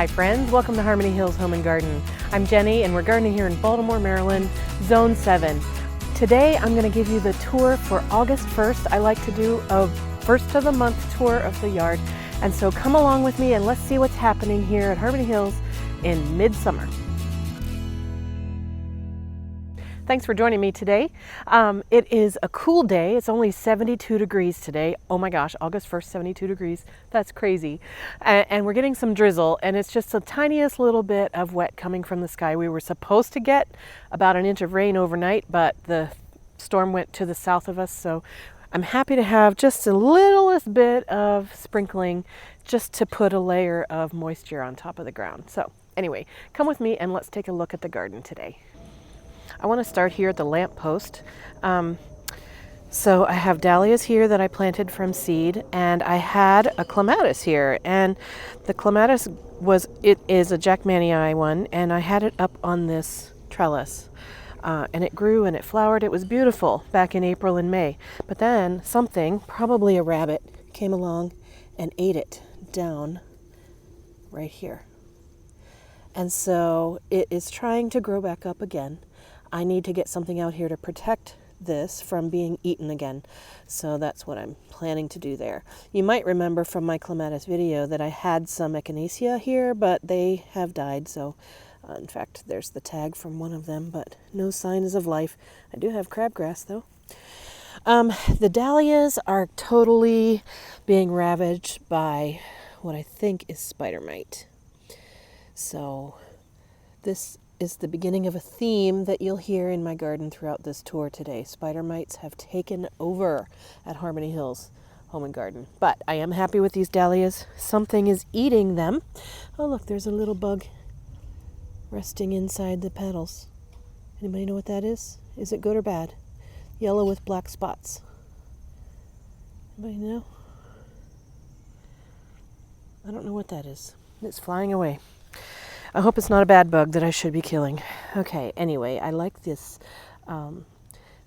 Hi friends, welcome to Harmony Hills Home and Garden. I'm Jenny and we're gardening here in Baltimore, Maryland, Zone 7. Today I'm going to give you the tour for August 1st. I like to do a first of the month tour of the yard. And so come along with me and let's see what's happening here at Harmony Hills in midsummer. Thanks for joining me today. It is a cool day. It's only 72 degrees today. Oh my gosh, August 1st, 72 degrees. That's crazy. And we're getting some drizzle, and it's just the tiniest little bit of wet coming from the sky. We were supposed to get about an inch of rain overnight, but the storm went to the south of us, so I'm happy to have just the littlest bit of sprinkling just to put a layer of moisture on top of the ground. So anyway, come with me and let's take a look at the garden today. I want to start here at the lamp post. So I have dahlias here that I planted from seed, and I had a clematis here, and the clematis is a Jackmanii one, and I had it up on this trellis. And it grew and it flowered. It was beautiful back in April and May. But then something, probably a rabbit, came along and ate it down right here. And so it is trying to grow back up again. I need to get something out here to protect this from being eaten again. So that's what I'm planning to do there. You might remember from my clematis video that I had some echinacea here, but they have died. So in fact, there's the tag from one of them, but no signs of life. I do have crabgrass though. The dahlias are totally being ravaged by what I think is spider mite. So this is the beginning of a theme that you'll hear in my garden throughout this tour today. Spider mites have taken over at Harmony Hills Home and Garden. But I am happy with these dahlias. Something is eating them. Oh look, there's a little bug resting inside the petals. Anybody know what that is? Is it good or bad? Yellow with black spots. Anybody know? I don't know what that is. It's flying away. I hope it's not a bad bug that I should be killing. Okay, anyway, I like this.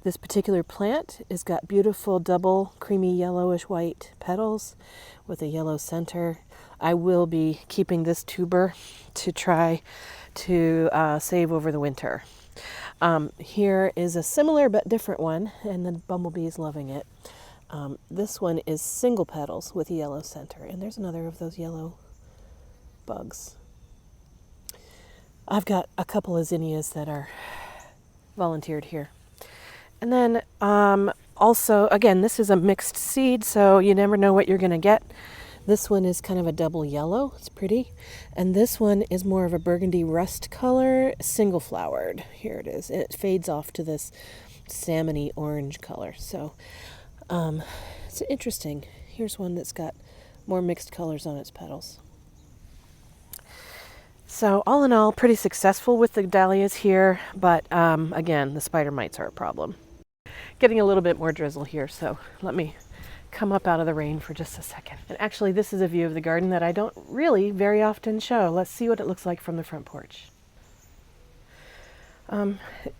This particular plant has got beautiful double creamy yellowish white petals with a yellow center. I will be keeping this tuber to try to save over the winter. Here is a similar but different one, and the bumblebee is loving it. This one is single petals with a yellow center, and there's another of those yellow bugs. I've got a couple of zinnias that are volunteered here. And then also, again, this is a mixed seed, so you never know what you're going to get. This one is kind of a double yellow. It's pretty. And this one is more of a burgundy rust color, single flowered. Here it is. And it fades off to this salmony orange color. So it's interesting. Here's one that's got more mixed colors on its petals. So all in all, pretty successful with the dahlias here, but again, the spider mites are a problem. Getting a little bit more drizzle here, so let me come up out of the rain for just a second. And actually, this is a view of the garden that I don't really very often show. Let's see what it looks like from the front porch.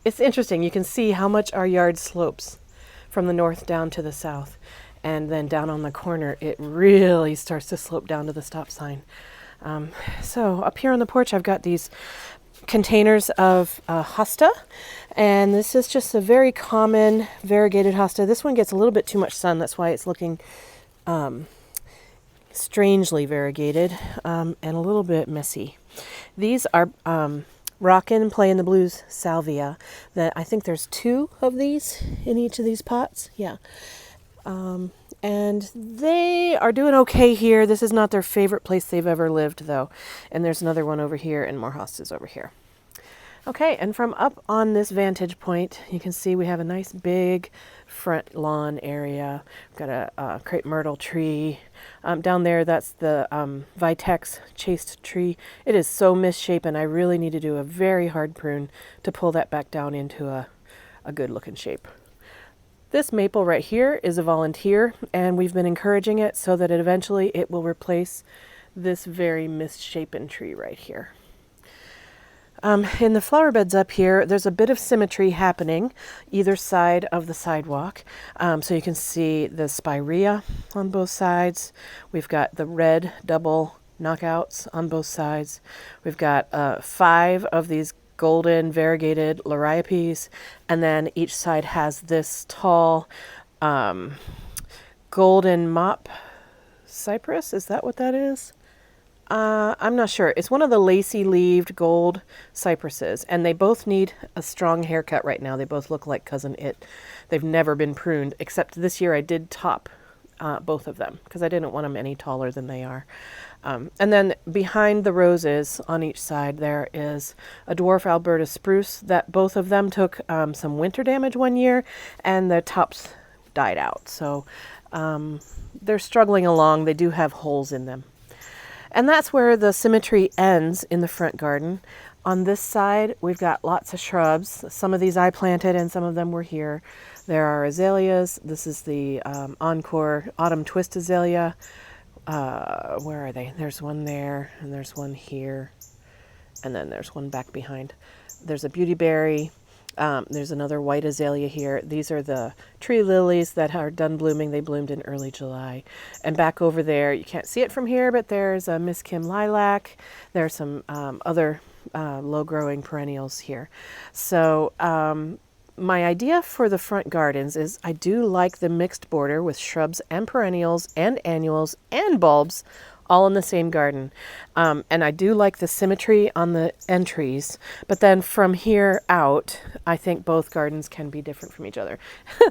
It's interesting. You can see how much our yard slopes from the north down to the south. And then down on the corner, it really starts to slope down to the stop sign. So up here on the porch, I've got these containers of hosta, and this is just a very common variegated hosta. This one gets a little bit too much sun, that's why it's looking strangely variegated and a little bit messy. These are Rockin' and Play in the Blues salvia. That I think there's 2 of these in each of these pots. Yeah. And they are doing okay here. This is not their favorite place they've ever lived, though. And there's another one over here and more hostas over here. Okay, and from up on this vantage point, you can see we have a nice big front lawn area. We've got a crepe myrtle tree. Down there, that's the Vitex chaste tree. It is so misshapen. I really need to do a very hard prune to pull that back down into a good looking shape. This maple right here is a volunteer, and we've been encouraging it so that eventually it will replace this very misshapen tree right here. In the flower beds up here, there's a bit of symmetry happening either side of the sidewalk. So you can see the spirea on both sides. We've got the red double knockouts on both sides. We've got 5 of these golden variegated liriopes, and then each side has this tall golden mop cypress. Is that what that is? I'm not sure. It's one of the lacy-leaved gold cypresses, and they both need a strong haircut right now. They both look like Cousin It. They've never been pruned, except this year I did top both of them because I didn't want them any taller than they are. And then behind the roses on each side there is a dwarf Alberta spruce that both of them took some winter damage one year, and the tops died out. So they're struggling along. They do have holes in them. And that's where the symmetry ends in the front garden. On this side, we've got lots of shrubs. Some of these I planted and some of them were here. There are azaleas. This is the Encore Autumn Twist Azalea. Where are they? There's one there, and there's one here, and then there's one back behind. There's a beautyberry. There's another white azalea here. These are the tree lilies that are done blooming. They bloomed in early July. And back over there, you can't see it from here, but there's a Miss Kim lilac. There's some other low-growing perennials here. So my idea for the front gardens is I do like the mixed border with shrubs and perennials and annuals and bulbs all in the same garden. And I do like the symmetry on the entries, but then from here out, I think both gardens can be different from each other.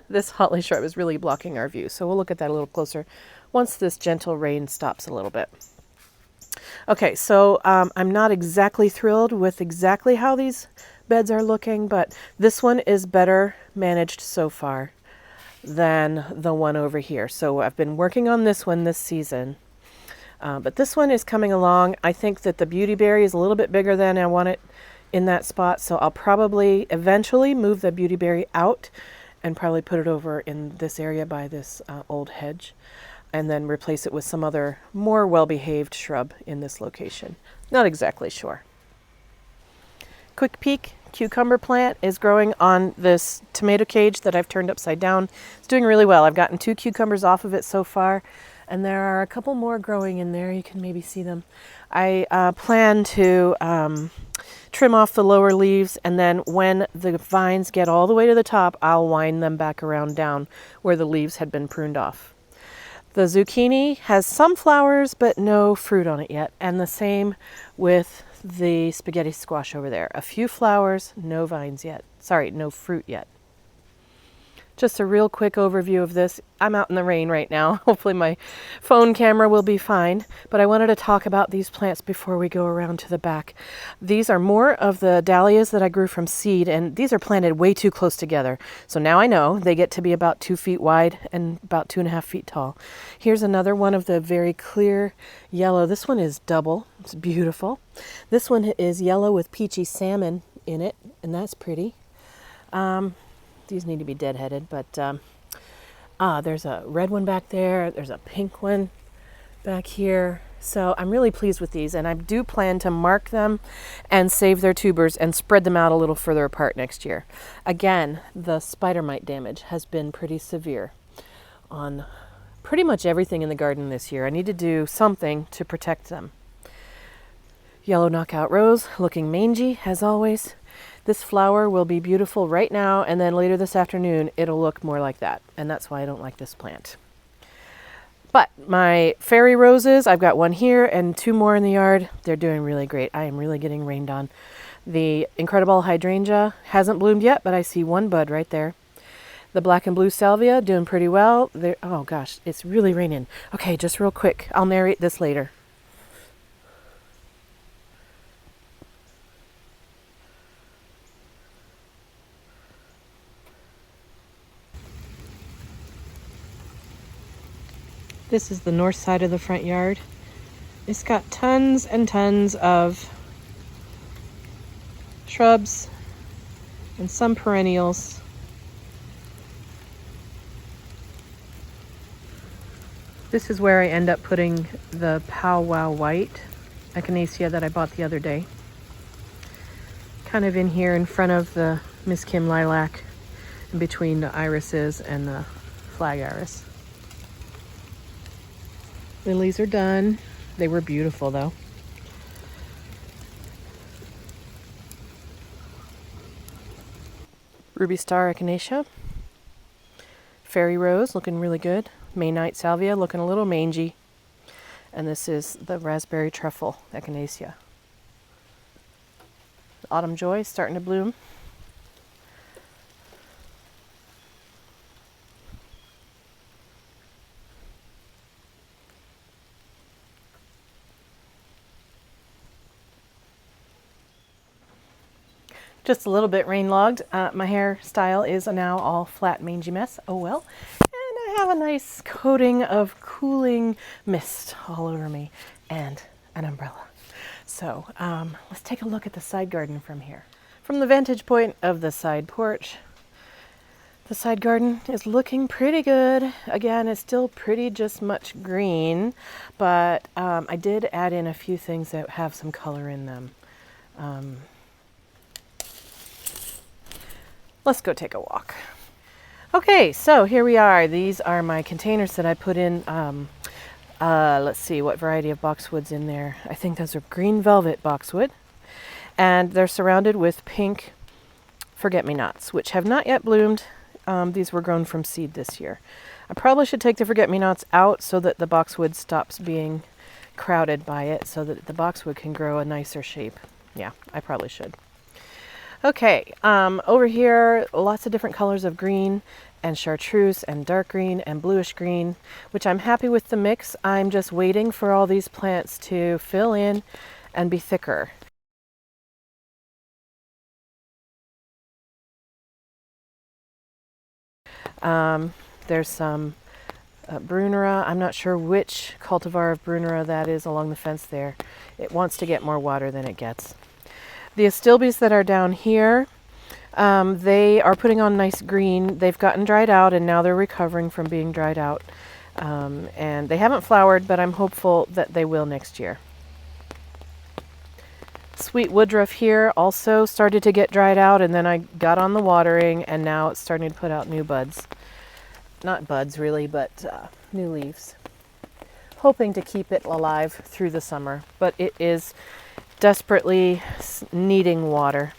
This holly shrub is really blocking our view, so we'll look at that a little closer once this gentle rain stops a little bit. Okay, so I'm not exactly thrilled with exactly how these beds are looking, but this one is better managed so far than the one over here. So I've been working on this one this season. But this one is coming along. I think that the beautyberry is a little bit bigger than I want it in that spot, so I'll probably eventually move the beautyberry out and probably put it over in this area by this old hedge, and then replace it with some other more well-behaved shrub in this location. Not exactly sure. Quick peek, cucumber plant is growing on this tomato cage that I've turned upside down. It's doing really well. I've gotten 2 cucumbers off of it so far. And there are a couple more growing in there. You can maybe see them. I plan to trim off the lower leaves, and then when the vines get all the way to the top, I'll wind them back around down where the leaves had been pruned off. The zucchini has some flowers, but no fruit on it yet. And the same with the spaghetti squash over there. A few flowers, no vines yet. Sorry, no fruit yet. Just a real quick overview of this. I'm out in the rain right now. Hopefully my phone camera will be fine, but I wanted to talk about these plants before we go around to the back. These are more of the dahlias that I grew from seed, and these are planted way too close together. So now I know they get to be about 2 feet wide and about 2.5 feet tall. Here's another one of the very clear yellow. This one is double. It's beautiful. This one is yellow with peachy salmon in it, and that's pretty. These need to be deadheaded, but there's a red one back there. There's a pink one back here. So I'm really pleased with these, and I do plan to mark them and save their tubers and spread them out a little further apart next year. Again, the spider mite damage has been pretty severe on pretty much everything in the garden this year. I need to do something to protect them. Yellow knockout rose, looking mangy as always. This flower will be beautiful right now, and then later this afternoon it'll look more like that, and that's why I don't like this plant. But my fairy roses, I've got one here and 2 more in the yard. They're doing really great. I am really getting rained on. The incredible hydrangea hasn't bloomed yet, but I see 1 bud right there. The black and blue salvia doing pretty well. Oh gosh, it's really raining. Okay, just real quick, I'll narrate this later. This is the north side of the front yard. It's got tons and tons of shrubs and some perennials. This is where I end up putting the powwow white echinacea that I bought the other day. Kind of in here in front of the Miss Kim lilac, in between the irises and the flag iris. Lilies are done. They were beautiful though. Ruby Star Echinacea. Fairy Rose looking really good. May Night Salvia looking a little mangy. And this is the Raspberry Truffle Echinacea. Autumn Joy starting to bloom. Just a little bit rain-logged. My hairstyle is now all flat, mangy mess. Oh well. And I have a nice coating of cooling mist all over me and an umbrella. So let's take a look at the side garden from here. From the vantage point of the side porch, the side garden is looking pretty good. Again, it's still pretty just much green, but I did add in a few things that have some color in them. Let's go take a walk. Okay, so here we are. These are my containers that I put in. Let's see what variety of boxwood's in there. I think those are green velvet boxwood. And they're surrounded with pink forget-me-nots, which have not yet bloomed. These were grown from seed this year. I probably should take the forget-me-nots out so that the boxwood stops being crowded by it, so that the boxwood can grow a nicer shape. Yeah, I probably should. Okay, over here, lots of different colors of green and chartreuse and dark green and bluish green, which I'm happy with the mix. I'm just waiting for all these plants to fill in and be thicker. There's some Brunera. I'm not sure which cultivar of Brunera that is along the fence there. It wants to get more water than it gets. The astilbes that are down here, they are putting on nice green. They've gotten dried out and now they're recovering from being dried out. And they haven't flowered, but I'm hopeful that they will next year. Sweet woodruff here also started to get dried out, and then I got on the watering and now it's starting to put out new buds. Not buds really, but new leaves. Hoping to keep it alive through the summer, but it is desperately needing water.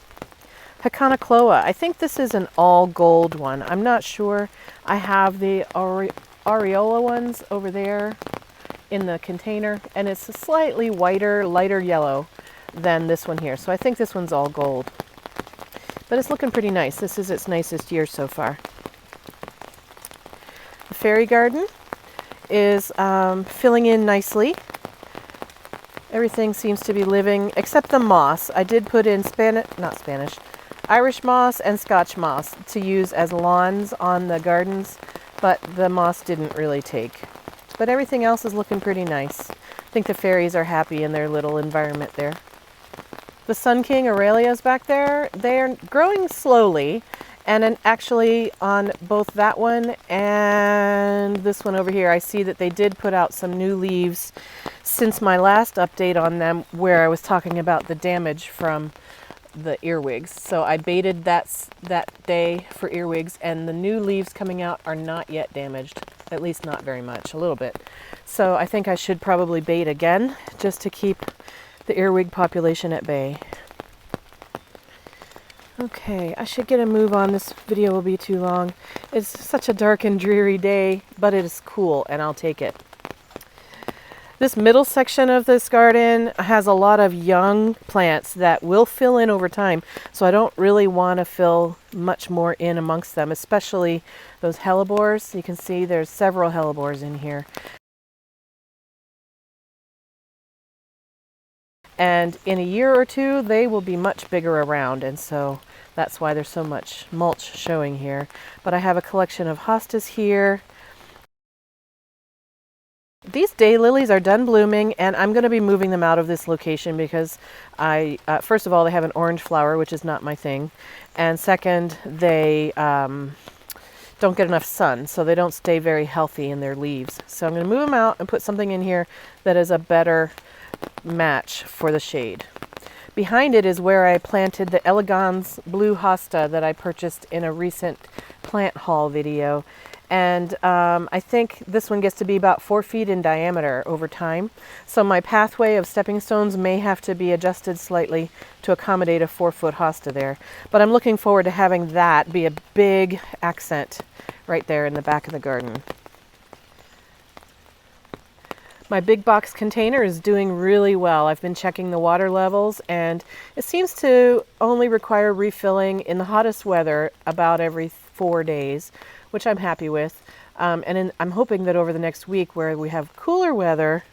HAKONECHLOA. I think this is an all gold one. I'm not sure. I have the AUREOLA ones over there in the container, and it's a slightly whiter, lighter yellow than this one here. So I think this one's all gold. But it's looking pretty nice. This is its nicest year so far. The fairy garden is filling in nicely. Everything seems to be living, except the moss. I did put in Irish moss and Scotch moss to use as lawns on the gardens, but the moss didn't really take. But everything else is looking pretty nice. I think the fairies are happy in their little environment there. The Sun King Aureolias back there, they're growing slowly. And actually on both that one and this one over here, I see that they did put out some new leaves since my last update on them, where I was talking about the damage from the earwigs. So I baited that day for earwigs, and the new leaves coming out are not yet damaged, at least not very much, a little bit. So I think I should probably bait again just to keep the earwig population at bay. Okay, I should get a move on. This video will be too long. It's such a dark and dreary day, but it is cool and I'll take it. This middle section of this garden has a lot of young plants that will fill in over time, so I don't really want to fill much more in amongst them, especially those hellebores. You can see there's several hellebores in here. And in a year or two, they will be much bigger around, and so that's why there's so much mulch showing here. But I have a collection of hostas here. These daylilies are done blooming, and I'm going to be moving them out of this location because first of all, they have an orange flower, which is not my thing. And second, they don't get enough sun, so they don't stay very healthy in their leaves. So I'm going to move them out and put something in here that is a better match for the shade. Behind it is where I planted the Elegans blue hosta that I purchased in a recent plant haul video, And I think this one gets to be about 4 feet in diameter over time. So my pathway of stepping stones may have to be adjusted slightly to accommodate a 4-foot hosta there. But I'm looking forward to having that be a big accent right there in the back of the garden. My big box container is doing really well. I've been checking the water levels, and it seems to only require refilling in the hottest weather about every 4 days, which I'm happy with. I'm hoping that over the next week, where we have cooler weather,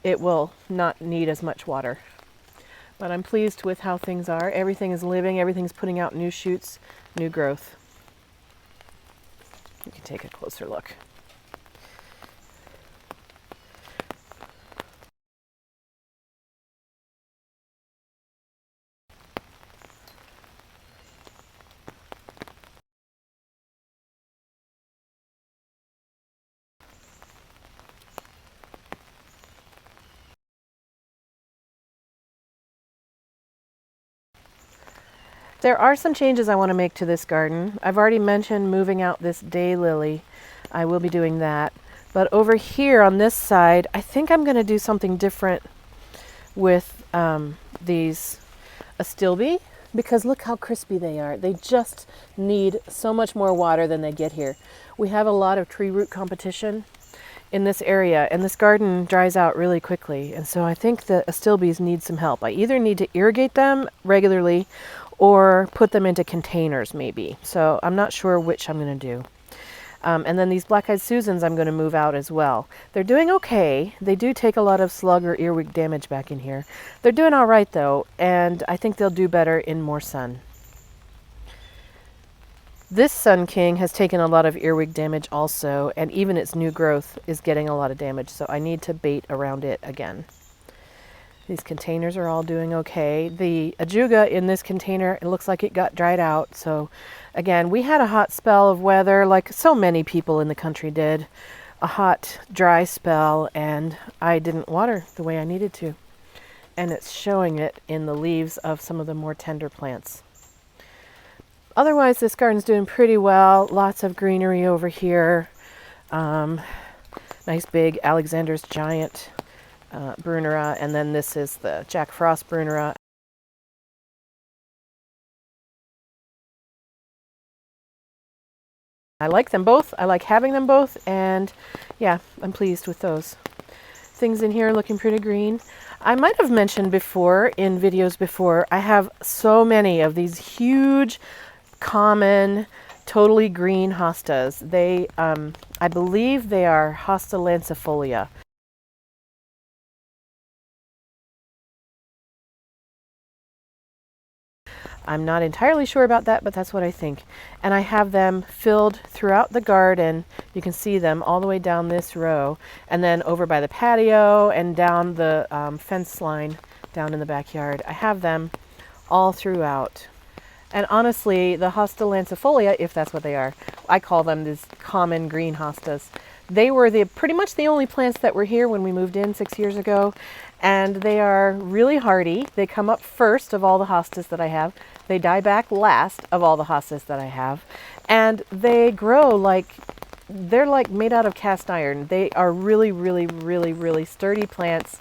it will not need as much water. But I'm pleased with how things are. Everything is living, everything's putting out new shoots, new growth. You can take a closer look. There are some changes I want to make to this garden. I've already mentioned moving out this daylily. I will be doing that. But over here on this side, I think I'm going to do something different with these astilbe, because look how crispy they are. They just need so much more water than they get here. We have a lot of tree root competition in this area, and this garden dries out really quickly. And so I think the astilbes need some help. I either need to irrigate them regularly or put them into containers maybe. So I'm not sure which I'm going to do. And then these black-eyed Susans I'm going to move out as well. They're doing okay. They do take a lot of slug or earwig damage back in here. They're doing all right though, and I think they'll do better in more sun. This Sun King has taken a lot of earwig damage also, and even its new growth is getting a lot of damage, so I need to bait around it again. These containers are all doing okay. The ajuga in this container, it looks like it got dried out. So again, we had a hot spell of weather, like so many people in the country did. A hot, dry spell, and I didn't water the way I needed to. And it's showing it in the leaves of some of the more tender plants. Otherwise, this garden's doing pretty well. Lots of greenery over here. Nice big Alexander's Giant Brunera, and then this is the Jack Frost Brunera. I like them both. I like having them both, and yeah, I'm pleased with those. Things in here looking pretty green. I might have mentioned before in videos before, I have so many of these huge, common, totally green hostas. They, I believe they are Hosta lancifolia. I'm not entirely sure about that, but that's what I think. And I have them filled throughout the garden. You can see them all the way down this row, and then over by the patio and down the fence line down in the backyard. I have them all throughout. And honestly, the Hosta lancifolia, if that's what they are, I call them these common green hostas. They were pretty much the only plants that were here when we moved in 6 years ago, and they are really hardy. They come up first of all the hostas that I have. They die back last of all the hostas that I have, and they grow like they're like made out of cast iron. They are really, really, really, really sturdy plants,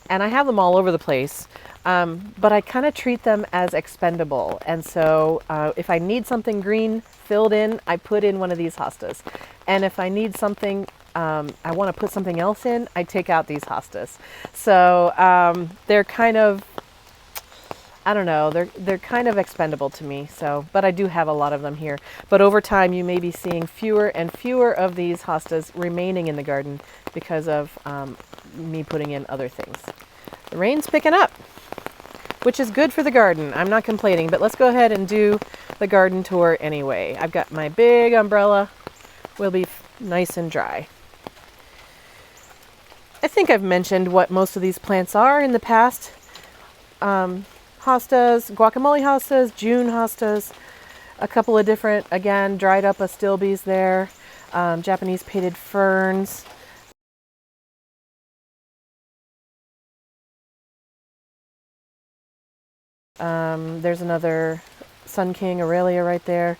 and I have them all over the place. But I kind of treat them as expendable, and so if I need something green filled in, I put in one of these hostas, and if I need something, I want to put something else in, I take out these hostas. So they're kind of, I don't know, they're kind of expendable to me. So, but I do have a lot of them here. But over time, you may be seeing fewer and fewer of these hostas remaining in the garden because of me putting in other things. The rain's picking up, which is good for the garden. I'm not complaining, but let's go ahead and do the garden tour anyway. I've got my big umbrella. We'll be nice and dry. I think I've mentioned what most of these plants are in the past. Hostas, guacamole hostas, June hostas, a couple of different, again, dried up astilbes there, Japanese painted ferns. There's another Sun King Aurelia right there.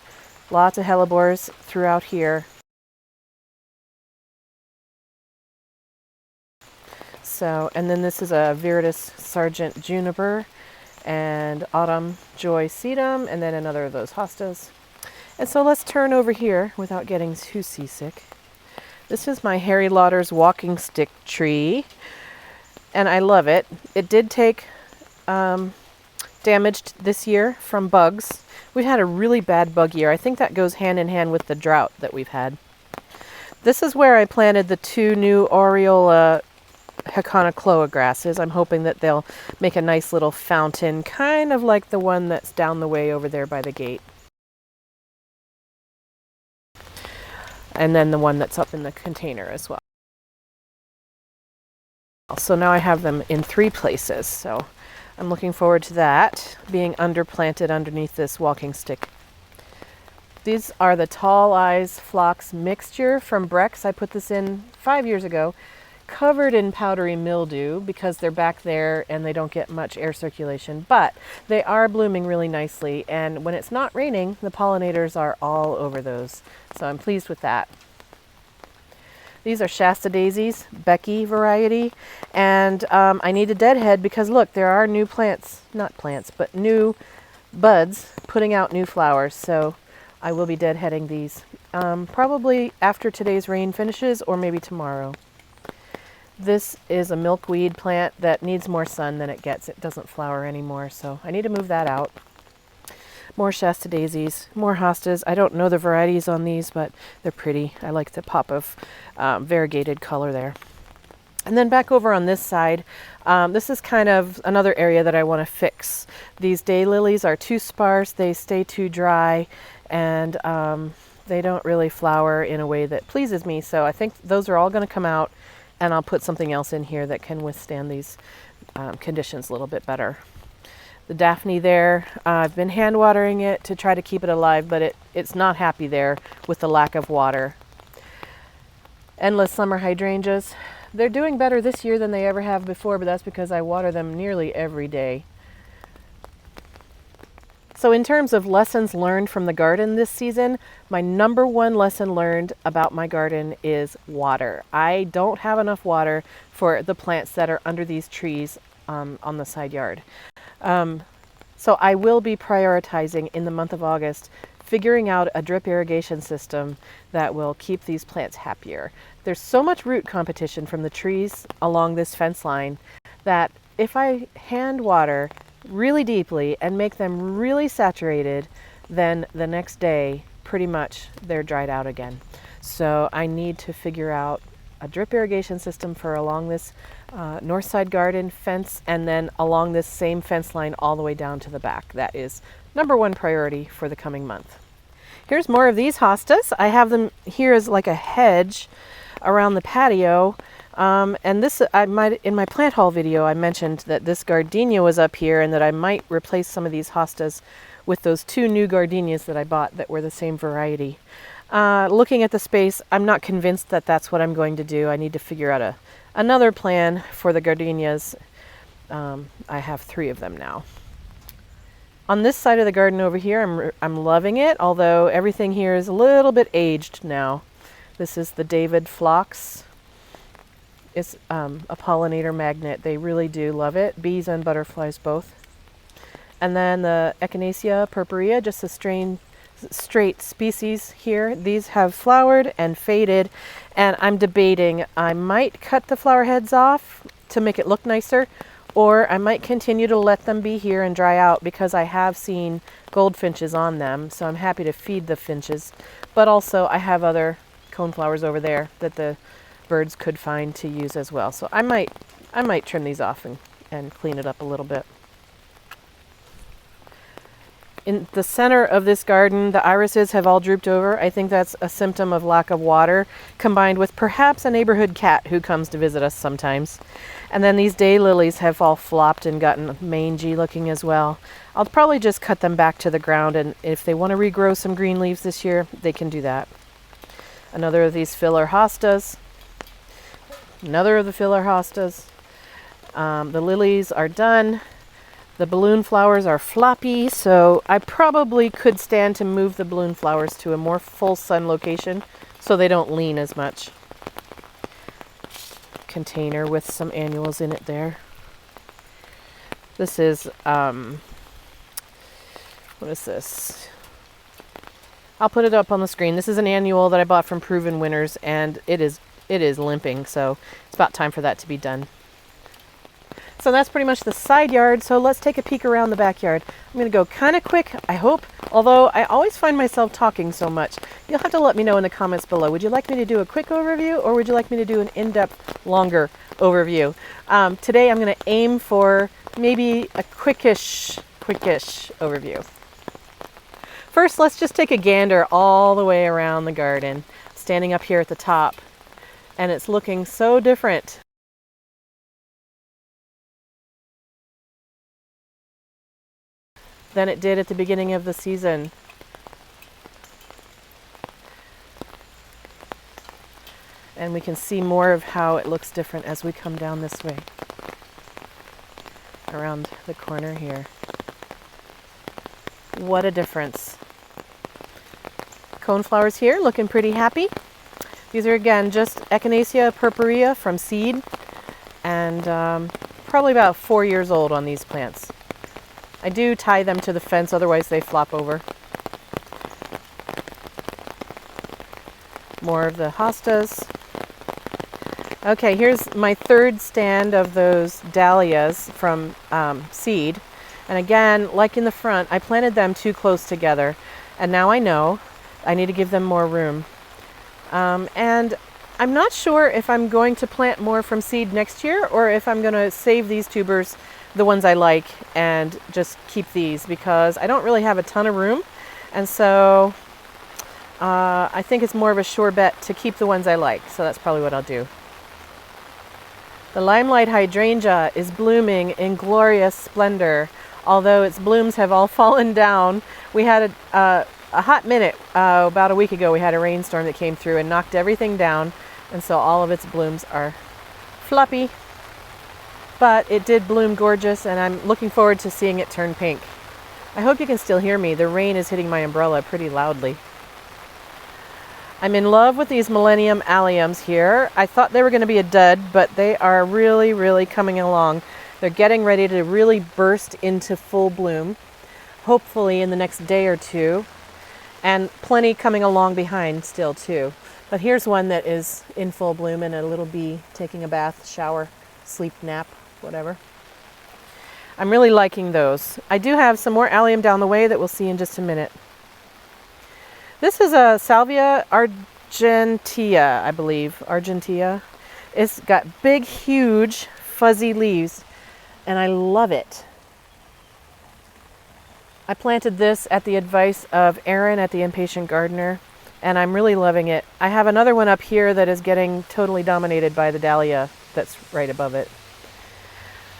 Lots of hellebores throughout here. So, and then this is a Viridis Sargent Juniper and Autumn Joy Sedum, and then another of those hostas. And so let's turn over here without getting too seasick. This is my Harry Lauder's walking stick tree, and I love it. It did take damage this year from bugs. We've had a really bad bug year. I think that goes hand in hand with the drought that we've had. This is where I planted the 2 new Aureola HAKONECHLOA grasses. I'm hoping that they'll make a nice little fountain, kind of like the one that's down the way over there by the gate. And then the one that's up in the container as well. So now I have them in 3 places, so I'm looking forward to that, being underplanted underneath this walking stick. These are the Tall Eyes PHLOX mixture from Breck's. I put this in 5 years ago, covered in powdery mildew because they're back there and they don't get much air circulation, but they are blooming really nicely, and when it's not raining, the pollinators are all over those, so I'm pleased with that. These are Shasta daisies, Becky variety, and I need a deadhead because look, there are new plants, not plants, but new buds putting out new flowers, so I will be deadheading these probably after today's rain finishes or maybe tomorrow. This is a milkweed plant that needs more sun than it gets. It doesn't flower anymore, so I need to move that out. More Shasta daisies, more hostas. I don't know the varieties on these, but they're pretty. I like the pop of variegated color there. And then back over on this side, this is kind of another area that I want to fix. These daylilies are too sparse, they stay too dry, and they don't really flower in a way that pleases me. So I think those are all going to come out, and I'll put something else in here that can withstand these conditions a little bit better. The Daphne there, I've been hand watering it to try to keep it alive, but it's not happy there with the lack of water. Endless summer hydrangeas. They're doing better this year than they ever have before, but that's because I water them nearly every day. So in terms of lessons learned from the garden this season, my #1 lesson learned about my garden is water. I don't have enough water for the plants that are under these trees on the side yard. So I will be prioritizing in the month of August, figuring out a drip irrigation system that will keep these plants happier. There's so much root competition from the trees along this fence line that if I hand water really deeply and make them really saturated, then the next day pretty much they're dried out again. So I need to figure out a drip irrigation system for along this north side garden fence, and then along this same fence line all the way down to the back. That is #1 priority for the coming month. Here's more of these hostas. I have them here as like a hedge around the patio. And this, in my plant haul video, I mentioned that this gardenia was up here and that I might replace some of these hostas with those 2 new gardenias that I bought that were the same variety. Looking at the space, I'm not convinced that that's what I'm going to do. I need to figure out another plan for the gardenias. I have 3 of them now. On this side of the garden over here, I'm loving it, although everything here is a little bit aged now. This is the David PHLOX. It's a pollinator magnet. They really do love it, bees and butterflies both. And then the ECHINACEA purpurea, just a straight species here. These have flowered and faded, and I'm debating, I might cut the flower heads off to make it look nicer, or I might continue to let them be here and dry out because I have seen goldfinches on them, so I'm happy to feed the finches. But also I have other coneflowers over there that the birds could find to use as well. So I might trim these off and clean it up a little bit. In the center of this garden, the irises have all drooped over. I think that's a symptom of lack of water, combined with perhaps a neighborhood cat who comes to visit us sometimes. And then these daylilies have all flopped and gotten mangy looking as well. I'll probably just cut them back to the ground, and if they want to regrow some green leaves this year, they can do that. Another of these filler hostas. Another of the filler hostas. The lilies are done. The balloon flowers are floppy, so I probably could stand to move the balloon flowers to a more full sun location so they don't lean as much. container with some annuals in it there. This is, what is this? I'll put it up on the screen. This is an annual that I bought from Proven Winners, and it is limping, so it's about time for that to be done. So that's pretty much the side yard, so let's take a peek around the backyard. I'm going to go kind of quick, I hope, although I always find myself talking so much. You'll have to let me know in the comments below. Would you like me to do a quick overview, or would you like me to do an in-depth, longer overview? Today I'm going to aim for maybe a quickish overview. First, let's just take a gander all the way around the garden, standing up here at the top, and it's looking so different than it did at the beginning of the season. And we can see more of how it looks different as we come down this way, around the corner here. What a difference. Coneflowers here, looking pretty happy. These are, again, just Echinacea purpurea from seed, and probably about 4 years old on these plants. I do tie them to the fence, otherwise they flop over. More of the hostas. Okay, here's my third stand of those dahlias from seed. And again, like in the front, I planted them too close together. And now I know I need to give them more room. And I'm not sure if I'm going to plant more from seed next year, or if I'm going to save these tubers, the ones I like, and just keep these, because I don't really have a ton of room. And so I think it's more of a sure bet to keep the ones I like. So that's probably what I'll do. The limelight hydrangea is blooming in glorious splendor, although its blooms have all fallen down. We had a hot minute about a week ago. We had a rainstorm that came through and knocked everything down, and so all of its blooms are floppy. But it did bloom gorgeous, and I'm looking forward to seeing it turn pink. I hope you can still hear me. The rain is hitting my umbrella pretty loudly. I'm in love with these Millennium Alliums here. I thought they were going to be a dud, but they are really, really coming along. They're getting ready to really burst into full bloom, hopefully in the next day or two, and plenty coming along behind still too. But here's one that is in full bloom, and a little bee taking a bath, shower, sleep, nap, whatever. I'm really liking those. I do have some more allium down the way that we'll see in just a minute. This is a Salvia argentea, I believe. Argentea. It's got big, huge, fuzzy leaves, and I love it. I planted this at the advice of Aaron at the Impatient Gardener, and I'm really loving it. I have another one up here that is getting totally dominated by the dahlia that's right above it.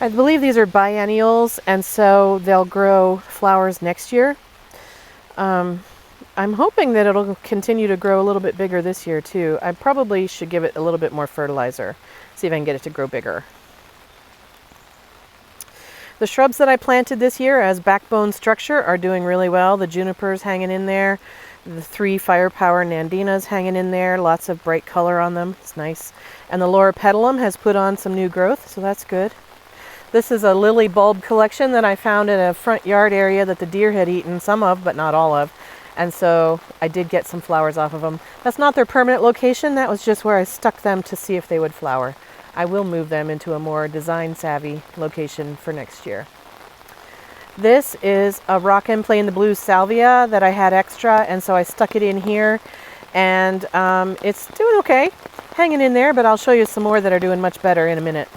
I believe these are biennials, and so they'll grow flowers next year. I'm hoping that it'll continue to grow a little bit bigger this year too. I probably should give it a little bit more fertilizer, see if I can get it to grow bigger. The shrubs that I planted this year as backbone structure are doing really well. The junipers hanging in there, the 3 firepower nandinas hanging in there, lots of bright color on them, it's nice. And the loropetalum has put on some new growth, so that's good. This is a lily bulb collection that I found in a front yard area that the deer had eaten some of, but not all of. And so I did get some flowers off of them. That's not their permanent location, that was just where I stuck them to see if they would flower. I will move them into a more design savvy location for next year. This is a Rockin' Plain the Blue salvia that I had extra, and so I stuck it in here, and it's doing okay, hanging in there, but I'll show you some more that are doing much better in a minute.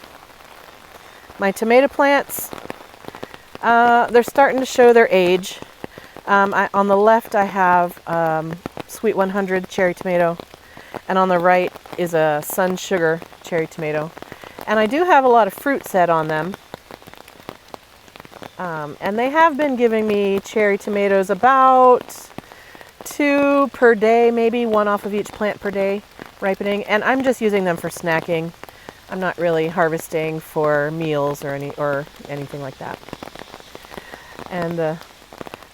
My tomato plants, they're starting to show their age. On the left I have Sweet 100 cherry tomato, and on the right is a Sun Sugar cherry tomato. And I do have a lot of fruit set on them. And they have been giving me cherry tomatoes about 2 per day, maybe 1 off of each plant per day ripening. And I'm just using them for snacking. I'm not really harvesting for meals or anything like that. And the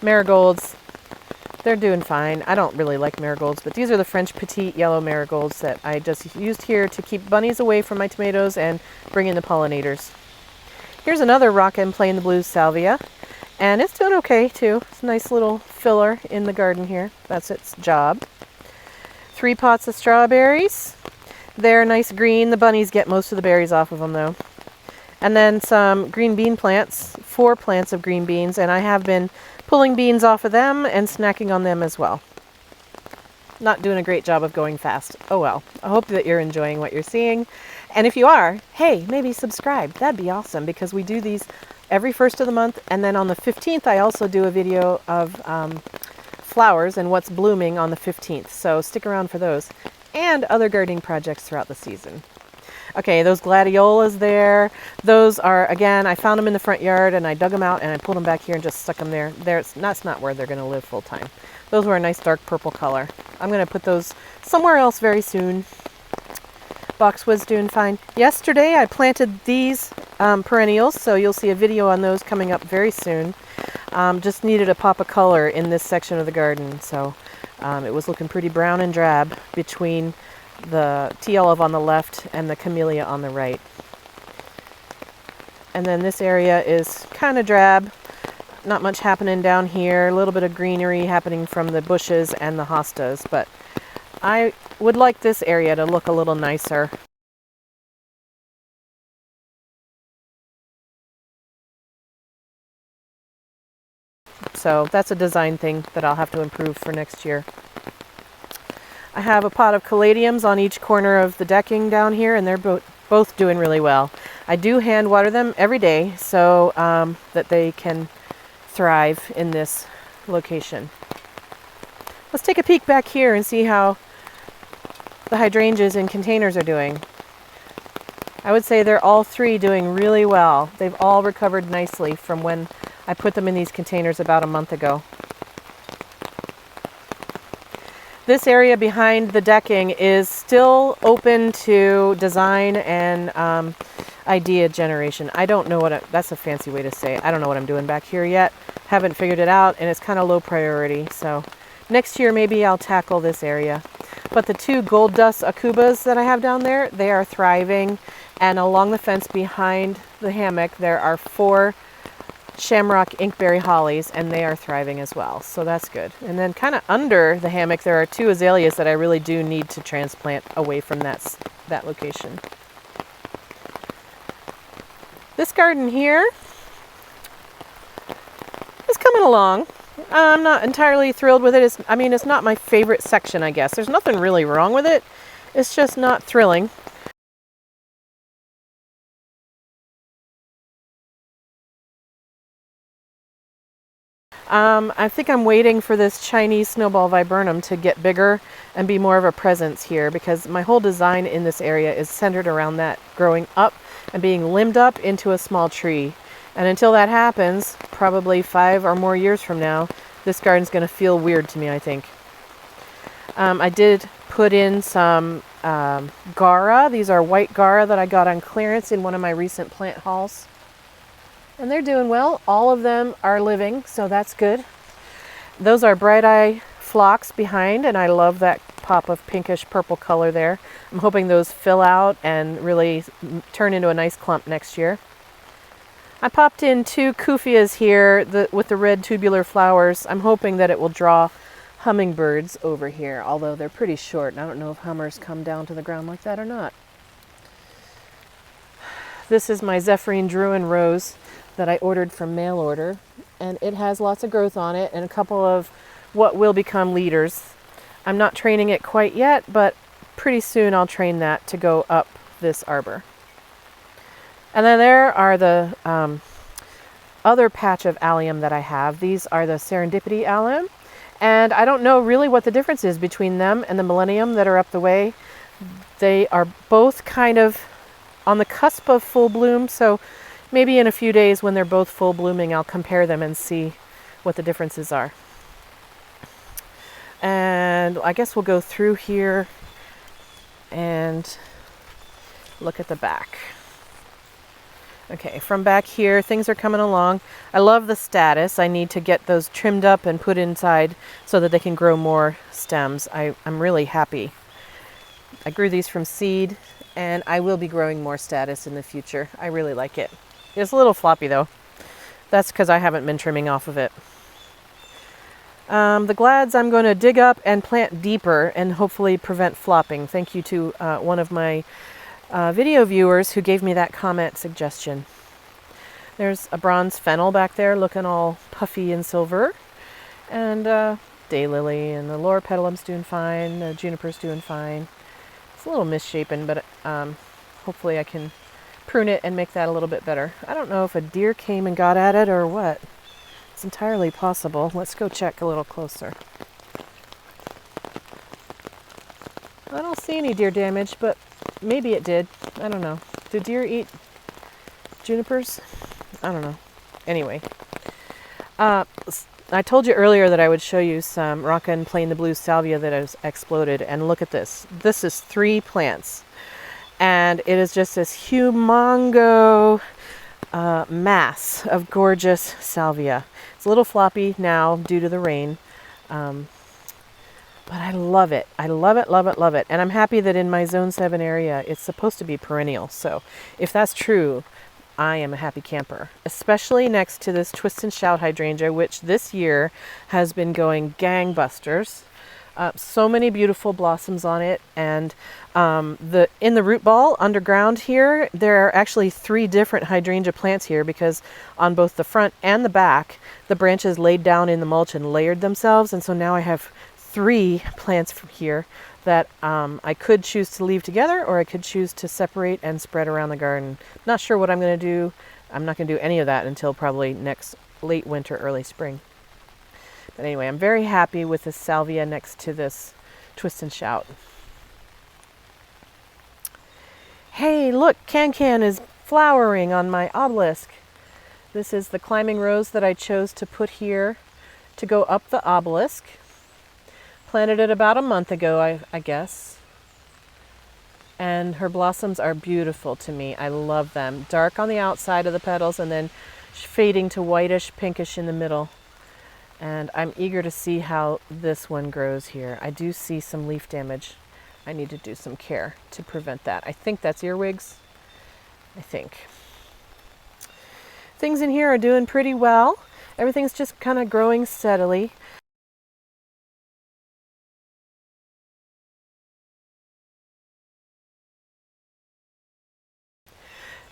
marigolds, They're doing fine. I don't really like marigolds, but these are the French petite yellow marigolds that I just used here to keep bunnies away from my tomatoes and bring in the pollinators. Here's another rock and play in the blue salvia, and it's doing okay too. It's a nice little filler in the garden here. That's its job. 3 pots of strawberries. They're nice green. The bunnies get most of the berries off of them though. And then some green bean plants, 4 plants of green beans, and I have been pulling beans off of them and snacking on them as well. Not doing a great job of going fast. Oh well. I hope that you're enjoying what you're seeing. And if you are, hey, maybe subscribe. That'd be awesome because we do these every first of the month. And then on the 15th, I also do a video of flowers and what's blooming on the 15th. So stick around for those and other gardening projects throughout the season. Okay, those gladiolas there, those are, again, I found them in the front yard and I dug them out and I pulled them back here and just stuck them there. That's not where they're going to live full time. Those were a nice dark purple color. I'm going to put those somewhere else very soon. Boxwood's doing fine. Yesterday I planted these perennials, so you'll see a video on those coming up very soon. Just needed a pop of color in this section of the garden, so it was looking pretty brown and drab between the tea olive on the left and the camellia on the right. And then this area is kind of drab. Not much happening down here. A little bit of greenery happening from the bushes and the hostas, but I would like this area to look a little nicer. So that's a design thing that I'll have to improve for next year. I have a pot of caladiums on each corner of the decking down here, and they're both doing really well. I do hand water them every day so that they can thrive in this location. Let's take a peek back here and see how the hydrangeas in containers are doing. I would say they're all 3 doing really well. They've all recovered nicely from when I put them in these containers about a month ago. This area behind the decking is still open to design and idea generation. I don't know that's a fancy way to say it. I don't know what I'm doing back here yet. Haven't figured it out, and it's kind of low priority. So next year maybe I'll tackle this area. But the 2 gold dust akubas that I have down there, they are thriving. And along the fence behind the hammock, there are 4 shamrock inkberry hollies, and they are thriving as well. So that's good. And then kind of under the hammock, there are 2 azaleas that I really do need to transplant away from that location. This garden here is coming along. I'm not entirely thrilled with it. It's not my favorite section, I guess. There's nothing really wrong with it. It's just not thrilling. I think I'm waiting for this Chinese snowball viburnum to get bigger and be more of a presence here, because my whole design in this area is centered around that growing up and being limbed up into a small tree. And until that happens, probably 5 or more years from now, this garden's going to feel weird to me, I think. I did put in some Gara. These are white Gara that I got on clearance in one of my recent plant hauls. And they're doing well. All of them are living, so that's good. Those are bright eye phlox behind, and I love that pop of pinkish purple color there. I'm hoping those fill out and really turn into a nice clump next year. I popped in 2 kufias here with the red tubular flowers. I'm hoping that it will draw hummingbirds over here, although they're pretty short, and I don't know if hummers come down to the ground like that or not. This is my Zephyrine Druin rose that I ordered from mail order, and it has lots of growth on it and a couple of what will become leaders. I'm not training it quite yet, but pretty soon I'll train that to go up this arbor. And then there are the other patch of allium that I have. These are the Serendipity allium, and I don't know really what the difference is between them and the Millennium that are up the way. They are both kind of on the cusp of full bloom, so maybe in a few days when they're both full blooming, I'll compare them and see what the differences are. And I guess we'll go through here and look at the back. Okay, from back here, things are coming along. I love the status. I need to get those trimmed up and put inside so that they can grow more stems. I'm really happy. I grew these from seed, and I will be growing more status in the future. I really like it. It's a little floppy though. That's because I haven't been trimming off of it. The glads I'm going to dig up and plant deeper and hopefully prevent flopping. Thank you to one of my video viewers who gave me that comment suggestion. There's a bronze fennel back there looking all puffy and silver. And daylily, and the lower petalum's doing fine. The juniper's doing fine. It's a little misshapen, but hopefully I can prune it and make that a little bit better. I don't know if a deer came and got at it or what. It's entirely possible. Let's go check a little closer. I don't see any deer damage, but maybe it did. I don't know. Do deer eat junipers? I don't know. Anyway, I told you earlier that I would show you some Rockin' Plain the Blue salvia that has exploded, and look at this. This is 3 plants, and it is just this humongo mass of gorgeous salvia. It's a little floppy now due to the rain, but I love it. I love it, love it, love it. And I'm happy that in my Zone 7 area, it's supposed to be perennial. So if that's true, I am a happy camper, especially next to this Twist and Shout hydrangea, which this year has been going gangbusters. So many beautiful blossoms on it, and in the root ball underground here, there are actually 3 different hydrangea plants here, because on both the front and the back, the branches laid down in the mulch and layered themselves, and so now I have 3 plants from here that I could choose to leave together, or I could choose to separate and spread around the garden. Not sure what I'm going to do. I'm not going to do any of that until probably next late winter, early spring. But anyway, I'm very happy with this salvia next to this Twist and Shout. Hey, look, Can is flowering on my obelisk. This is the climbing rose that I chose to put here to go up the obelisk. Planted it about a month ago, I guess. And her blossoms are beautiful to me. I love them. Dark on the outside of the petals and then fading to whitish, pinkish in the middle. And I'm eager to see how this one grows here. I do see some leaf damage. I need to do some care to prevent that. I think that's earwigs. I think. Things in here are doing pretty well. Everything's just kind of growing steadily.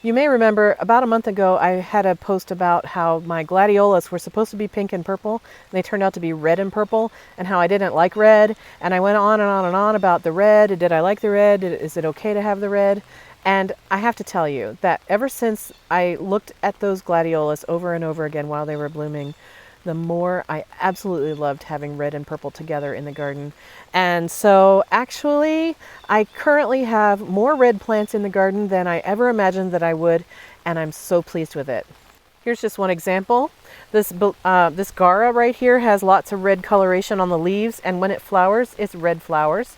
You may remember about a month ago I had a post about how my gladiolas were supposed to be pink and purple, and they turned out to be red and purple, and how I didn't like red, and I went on and on and on about the red. Did I like the red? Is it okay to have the red? And I have to tell you that ever since I looked at those gladiolas over and over again while they were blooming, the more I absolutely loved having red and purple together in the garden. And so actually, I currently have more red plants in the garden than I ever imagined that I would, and I'm so pleased with it. Here's just one example. This Gara right here has lots of red coloration on the leaves, and when it flowers, it's red flowers,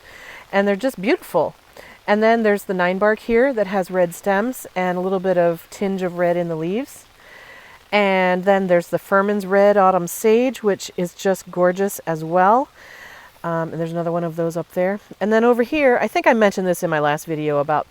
and they're just beautiful. And then there's the 9-bark here that has red stems and a little bit of tinge of red in the leaves. And then there's the Furman's Red Autumn Sage, which is just gorgeous as well. And there's another one of those up there. And then over here, I think I mentioned this in my last video about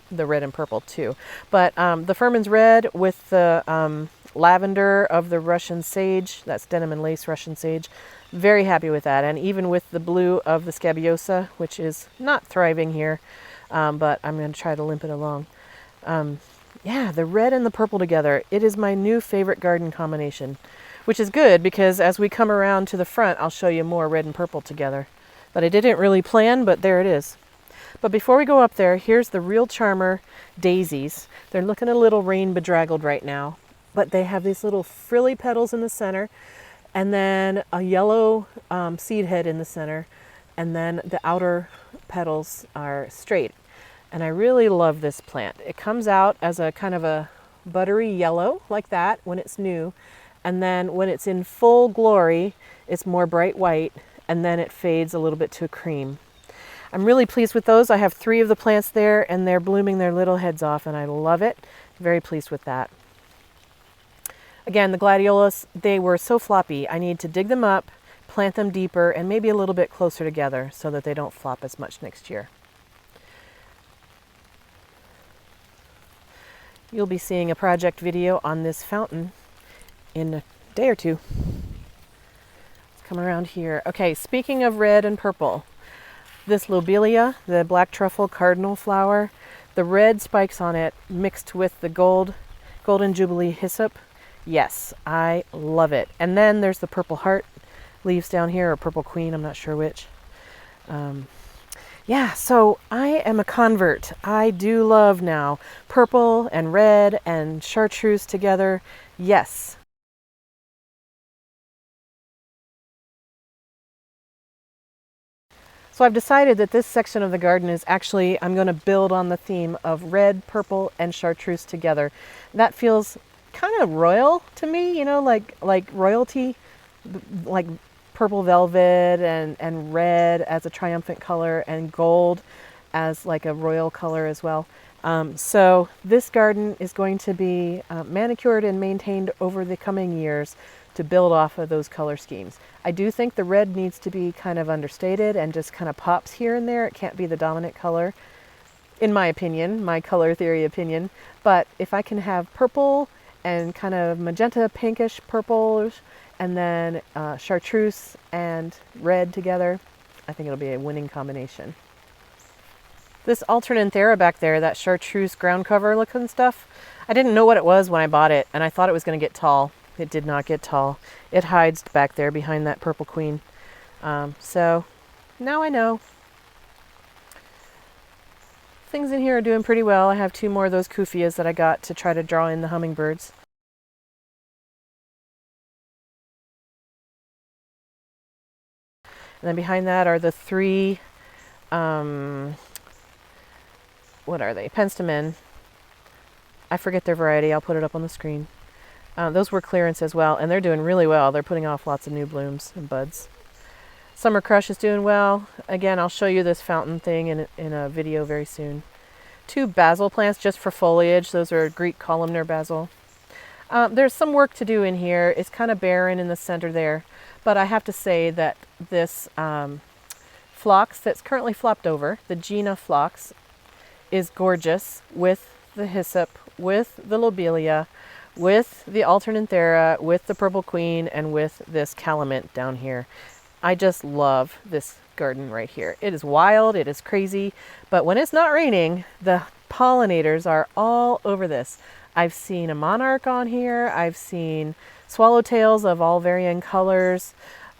the red and purple too. But the Furman's Red with the lavender of the Russian Sage, that's denim and lace Russian Sage, very happy with that. And even with the blue of the Scabiosa, which is not thriving here, but I'm going to try to limp it along. Yeah, the red and the purple together. It is my new favorite garden combination, which is good because as we come around to the front, I'll show you more red and purple together. But I didn't really plan, but there it is. But before we go up there, here's the Real Charmer daisies. They're looking a little rain bedraggled right now, but they have these little frilly petals in the center, and then a yellow seed head in the center, and then the outer petals are straight. And I really love this plant. It comes out as a kind of a buttery yellow like that when it's new. And then when it's in full glory, it's more bright white, and then it fades a little bit to a cream. I'm really pleased with those. I have 3 of the plants there, and they're blooming their little heads off, and I love it. very pleased with that. Again, the gladiolas, they were so floppy. I need to dig them up, plant them deeper, and maybe a little bit closer together so that they don't flop as much next year. You'll be seeing a project video on this fountain in a day or two. Let's come around here. Okay, speaking of red and purple, this lobelia, the black truffle cardinal flower, the red spikes on it mixed with the golden jubilee hyssop. Yes, I love it. And then there's the purple heart leaves down here, or purple queen, I'm not sure which. Yeah, so I am a convert. I do love now purple and red and chartreuse together. Yes. So I've decided that this section of the garden is actually, I'm going to build on the theme of red, purple, and chartreuse together. That feels kind of royal to me, you know, like royalty, like purple velvet and red as a triumphant color and gold as like a royal color as well. So this garden is going to be manicured and maintained over the coming years to build off of those color schemes. I do think the red needs to be kind of understated and just kind of pops here and there. It can't be the dominant color, in my opinion, my color theory opinion. But if I can have purple and kind of magenta pinkish purplish, and then chartreuse and red together, I think it'll be a winning combination. This alternanthera back there, that chartreuse ground cover looking stuff, I didn't know what it was when I bought it, and I thought it was going to get tall. It did not get tall. It hides back there behind that purple queen. So now I know. Things in here are doing pretty well. I have 2 more of those kufiyas that I got to try to draw in the hummingbirds. And then behind that are the 3, what are they? Penstemon. I forget their variety. I'll put it up on the screen. Those were clearance as well, and they're doing really well. They're putting off lots of new blooms and buds. Summer Crush is doing well. Again, I'll show you this fountain thing in a video very soon. 2 basil plants just for foliage. Those are Greek columnar basil. There's some work to do in here. It's kind of barren in the center there, but I have to say that this phlox that's currently flopped over, the Gina phlox, is gorgeous with the hyssop, with the lobelia, with the alternanthera, with the purple queen, and with this calamint down here. I just love this garden right here. It is wild, it is crazy, but when it's not raining, the pollinators are all over this. I've seen a monarch on here. I've seen swallowtails of all varying colors.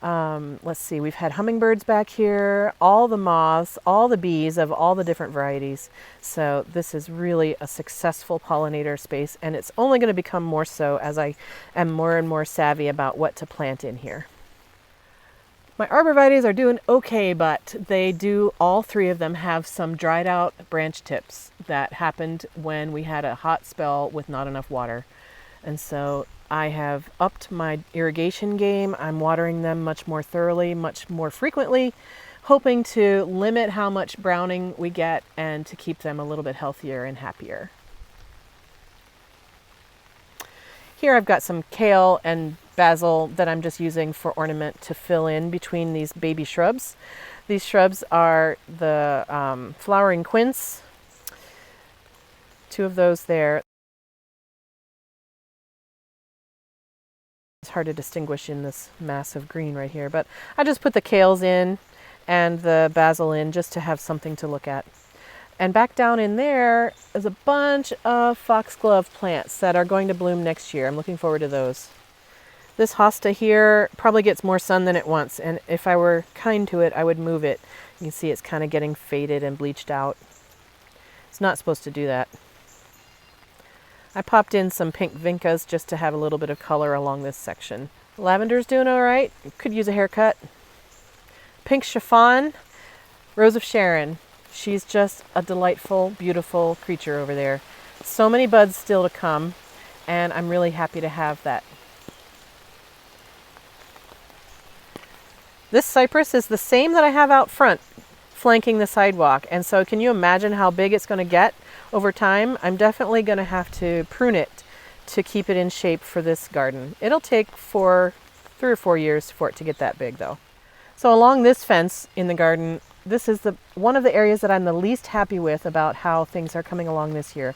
Let's see, we've had hummingbirds back here, all the moths, all the bees of all the different varieties. So this is really a successful pollinator space, and it's only going to become more so as I am more and more savvy about what to plant in here. My arborvitaes are doing okay, but they do, all 3 of them have some dried out branch tips that happened when we had a hot spell with not enough water. And so I have upped my irrigation game. I'm watering them much more thoroughly, much more frequently, hoping to limit how much browning we get and to keep them a little bit healthier and happier. Here I've got some kale and basil that I'm just using for ornament to fill in between these baby shrubs. These shrubs are the flowering quince, 2 of those there. It's hard to distinguish in this mass of green right here, but I just put the kales in and the basil in just to have something to look at. And back down in there is a bunch of foxglove plants that are going to bloom next year. I'm looking forward to those. This hosta here probably gets more sun than it wants, and if I were kind to it, I would move it. You can see it's kind of getting faded and bleached out. It's not supposed to do that. I popped in some pink vincas just to have a little bit of color along this section. Lavender's doing all right. Could use a haircut. Pink chiffon, Rose of Sharon. She's just a delightful, beautiful creature over there. So many buds still to come, and I'm really happy to have that. This cypress is the same that I have out front, flanking the sidewalk. And so can you imagine how big it's going to get over time? I'm definitely going to have to prune it to keep it in shape for this garden. It'll take 3 or 4 years for it to get that big though. So along this fence in the garden, this is one of the areas that I'm the least happy with about how things are coming along this year.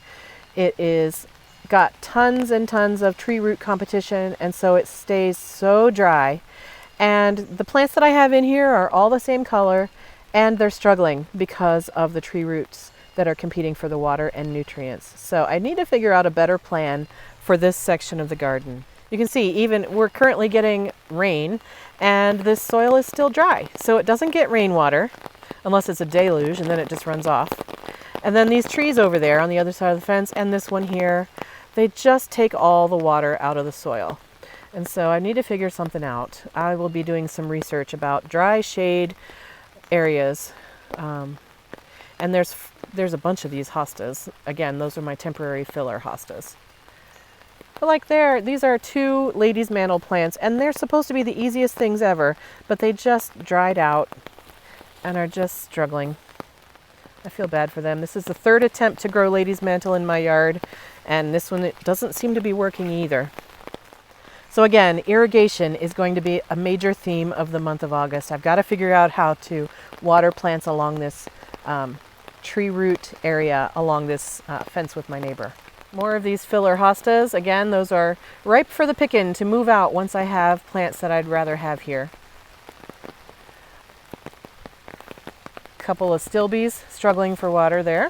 It is got tons and tons of tree root competition, and so it stays so dry. And the plants that I have in here are all the same color, and they're struggling because of the tree roots that are competing for the water and nutrients. So I need to figure out a better plan for this section of the garden. You can see even we're currently getting rain, and this soil is still dry. So it doesn't get rainwater unless it's a deluge, and then it just runs off. And then these trees over there on the other side of the fence and this one here, they just take all the water out of the soil. And so I need to figure something out. I will be doing some research about dry shade areas. And there's a bunch of these hostas. Again, those are my temporary filler hostas. But like these are 2 ladies' mantle plants, and they're supposed to be the easiest things ever, but they just dried out and are just struggling. I feel bad for them. This is the 3rd attempt to grow ladies' mantle in my yard, and this one, it doesn't seem to be working either. So again, irrigation is going to be a major theme of the month of August. I've got to figure out how to water plants along this tree root area along this fence with my neighbor. More of these filler hostas. Again, those are ripe for the picking to move out once I have plants that I'd rather have here. Couple of stilbees struggling for water there.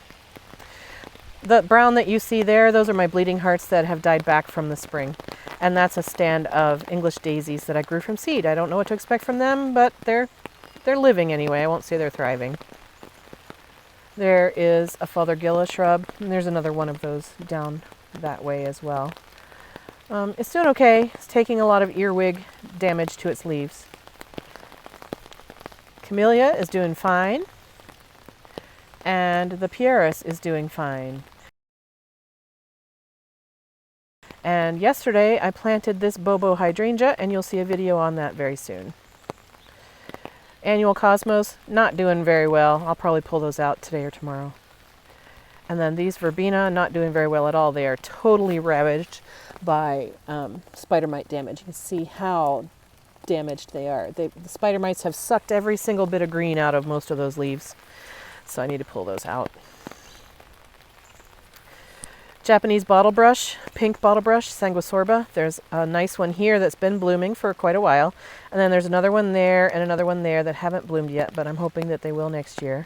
The brown that you see there, those are my bleeding hearts that have died back from the spring. And that's a stand of English daisies that I grew from seed. I don't know what to expect from them, but they're living anyway. I won't say they're thriving. There is a Fothergilla shrub, and there's another one of those down that way as well. It's doing okay. It's taking a lot of earwig damage to its leaves. Camellia is doing fine, and the Pieris is doing fine. And yesterday I planted this Bobo hydrangea, and you'll see a video on that very soon. Annual Cosmos, not doing very well. I'll probably pull those out today or tomorrow. And then these Verbena, not doing very well at all. They are totally ravaged by spider mite damage. You can see how damaged they are. The spider mites have sucked every single bit of green out of most of those leaves. So I need to pull those out. Japanese bottle brush, pink bottle brush, Sanguisorba. There's a nice one here that's been blooming for quite a while. And then there's another one there and another one there that haven't bloomed yet, but I'm hoping that they will next year.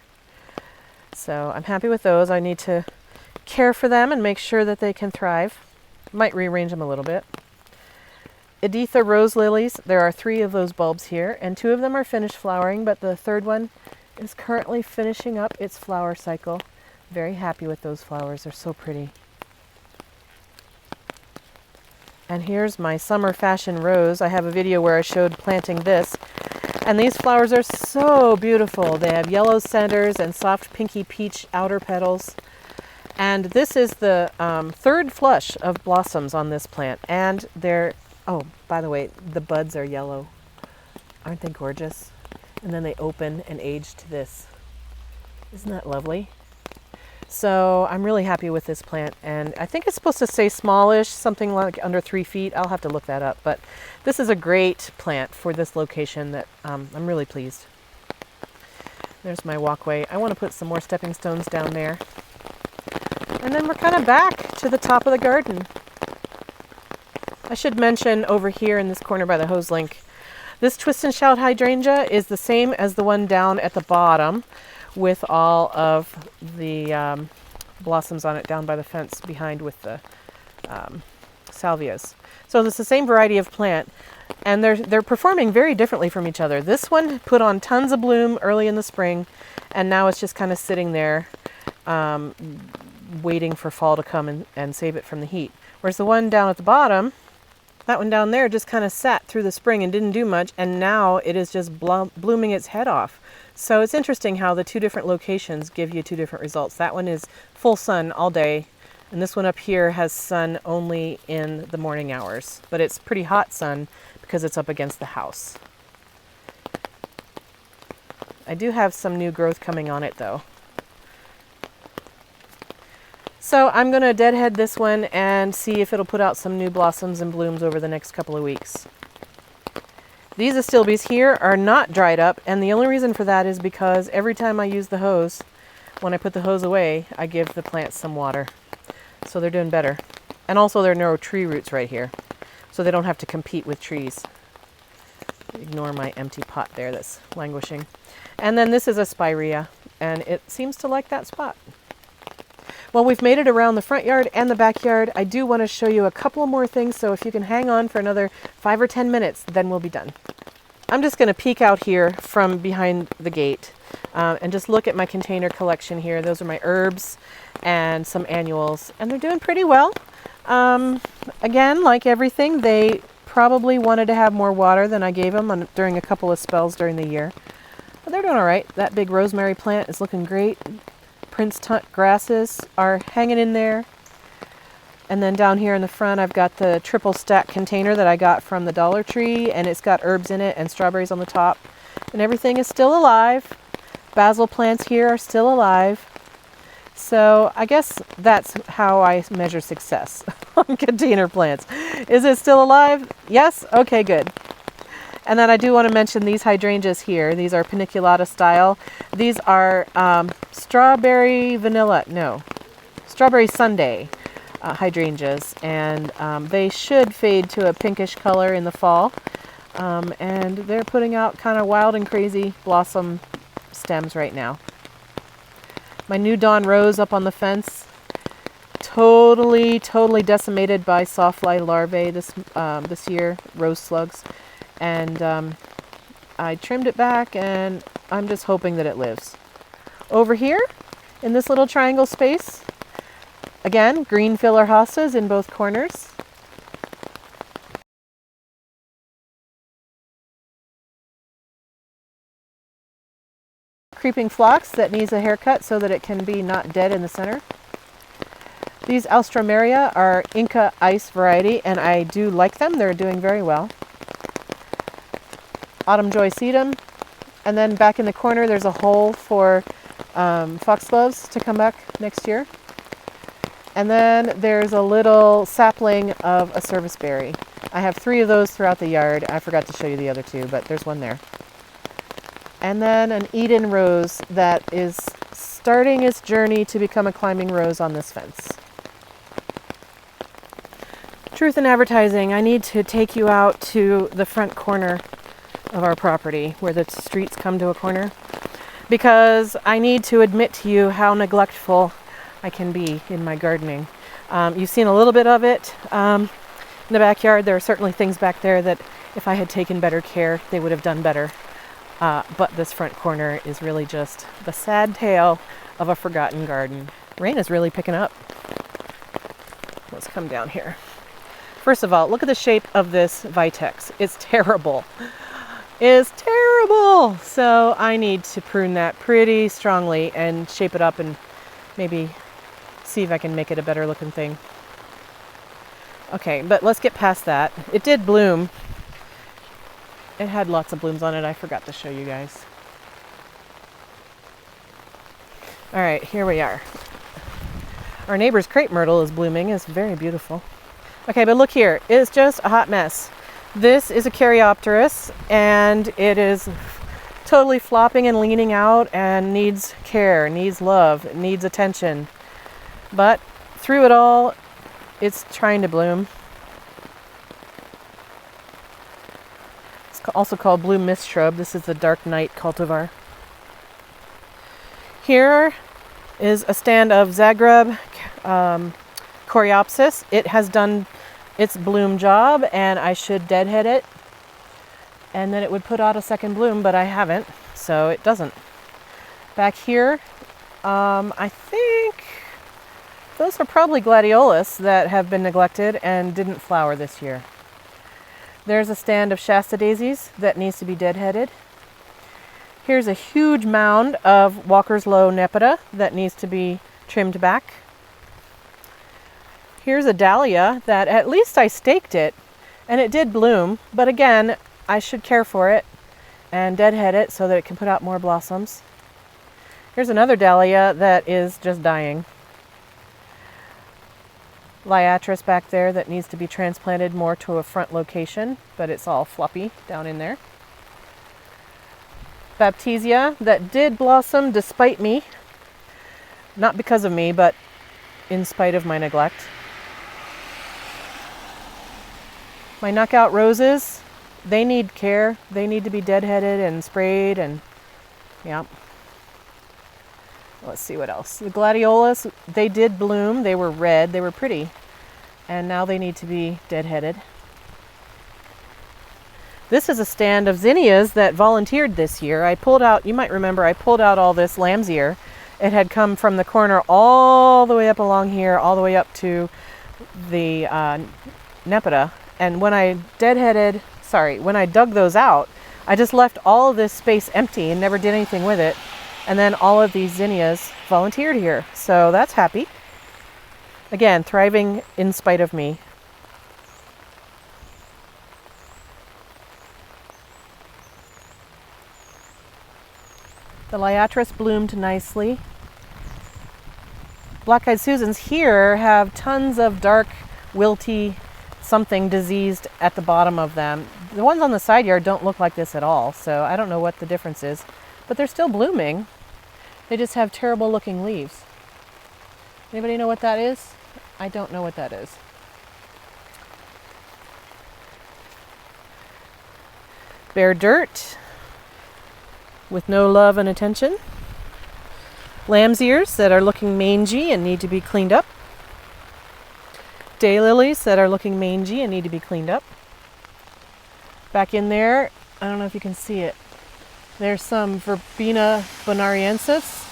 So I'm happy with those. I need to care for them and make sure that they can thrive. Might rearrange them a little bit. Editha rose lilies. There are 3 of those bulbs here, and 2 of them are finished flowering, but the 3rd one is currently finishing up its flower cycle. Very happy with those flowers. They're so pretty. And here's my summer fashion rose. I have a video where I showed planting this. And these flowers are so beautiful. They have yellow centers and soft pinky peach outer petals. And this is the 3rd flush of blossoms on this plant. And they're, oh, by the way, the buds are yellow. Aren't they gorgeous? And then they open and age to this. Isn't that lovely? So I'm really happy with this plant, and I think it's supposed to stay smallish, something like under 3 feet. I'll have to look that up, but this is a great plant for this location that I'm really pleased. There's my walkway. I want to put some more stepping stones down there. And then we're kind of back to the top of the garden. I should mention over here in this corner by the hose link, this twist and shout hydrangea is the same as the one down at the bottom, with all of the blossoms on it down by the fence behind with the salvias. So it's the same variety of plant, and they're performing very differently from each other. This one put on tons of bloom early in the spring, and now it's just kind of sitting there waiting for fall to come and save it from the heat. Whereas the one down at the bottom, that one down there just kind of sat through the spring and didn't do much, and now it is just blooming its head off. So it's interesting how the 2 different locations give you 2 different results. That one is full sun all day, and this one up here has sun only in the morning hours. But it's pretty hot sun because it's up against the house. I do have some new growth coming on it though. So I'm going to deadhead this one and see if it'll put out some new blossoms and blooms over the next couple of weeks. These astilbes here are not dried up, and the only reason for that is because every time I use the hose, when I put the hose away, I give the plants some water. So they're doing better. And also there are no tree roots right here, so they don't have to compete with trees. Ignore my empty pot there that's languishing. And then this is a spirea, and it seems to like that spot. Well, we've made it around the front yard and the backyard. I do want to show you a couple more things, so if you can hang on for another 5 or 10 minutes, then we'll be done. I'm just going to peek out here from behind the gate and just look at my container collection here. Those are my herbs and some annuals, and they're doing pretty well. Again, like everything, they probably wanted to have more water than I gave them during a couple of spells during the year. But they're doing all right. That big rosemary plant is looking great. Prince Tut grasses are hanging in there. And then down here in the front, I've got the triple stack container that I got from the Dollar Tree, and it's got herbs in it and strawberries on the top. And everything is still alive. Basil plants here are still alive. So I guess that's how I measure success on container plants. Is it still alive? Yes? Okay, good. And then I do want to mention these hydrangeas here. These are paniculata style. These are strawberry sundae hydrangeas. And they should fade to a pinkish color in the fall. And they're putting out kind of wild and crazy blossom stems right now. My new dawn rose up on the fence, totally decimated by sawfly larvae this year, rose slugs. And I trimmed it back, and I'm just hoping that it lives. Over here, in this little triangle space, again, green filler hostas in both corners. Creeping phlox that needs a haircut so that it can be not dead in the center. These Alstroemeria are Inca Ice variety, and I do like them. They're doing very well. Autumn Joy Sedum. And then back in the corner, there's a hole for foxgloves to come back next year. And then there's a little sapling of a serviceberry. I have 3 of those throughout the yard. I forgot to show you the other 2, but there's one there. And then an Eden rose that is starting its journey to become a climbing rose on this fence. Truth in advertising, I need to take you out to the front corner of our property where the streets come to a corner, because I need to admit to you how neglectful I can be in my gardening. You've seen a little bit of it in the backyard. There are certainly things back there that if I had taken better care, they would have done better. But this front corner is really just the sad tale of a forgotten garden. Rain is really picking up. Let's come down here. First of all, look at the shape of this vitex. It's terrible. It's terrible. So I need to prune that pretty strongly and shape it up and maybe see if I can make it a better looking thing. Okay, but let's get past that. It did bloom. It had lots of blooms on it. I forgot to show you guys. All right, here we are. Our neighbor's crepe myrtle is blooming. It's very beautiful. Okay, but look here. It's just a hot mess. This is a Caryopteris, and it is totally flopping and leaning out and needs care, needs love, needs attention. But through it all, it's trying to bloom. It's also called blue mist shrub. This is the dark night cultivar. Here is a stand of Zagreb Coreopsis. It has done its bloom job, and I should deadhead it, and then it would put out a second bloom, but I haven't, so it doesn't. Back here, I think those are probably gladiolus that have been neglected and didn't flower this year. There's a stand of Shasta daisies that needs to be deadheaded. Here's a huge mound of Walker's Low Nepeta that needs to be trimmed back. Here's a dahlia that at least I staked it, and it did bloom, but again, I should care for it. and deadhead it so that it can put out more blossoms. Here's another dahlia that is just dying. Liatris back there that needs to be transplanted more to a front location, but it's all floppy down in there. Baptisia that did blossom despite me. Not because of me, but in spite of my neglect. My knockout roses, they need care. They need to be deadheaded and sprayed, and yeah. Let's see what else. The gladiolas, they did bloom. They were red. They were pretty. And now they need to be deadheaded. This is a stand of zinnias that volunteered this year. I pulled out, you might remember, I pulled out all this lamb's ear. It had come from the corner all the way up along here, all the way up to the nepeta. And when I when I dug those out, I just left all of this space empty and never did anything with it. And then all of these zinnias volunteered here. So that's happy. Again, thriving in spite of me. The Liatris bloomed nicely. Black-eyed Susans here have tons of dark, wilty, something diseased at the bottom of them. The ones on the side yard don't look like this at all, so I don't know what the difference is. But they're still blooming. They just have terrible looking leaves. Anybody know what that is? I don't know what that is. Bare dirt with no love and attention. Lamb's ears that are looking mangy and need to be cleaned up. Daylilies that are looking mangy and need to be cleaned up. Back in there, I don't know if you can see it. There's some Verbena bonariensis.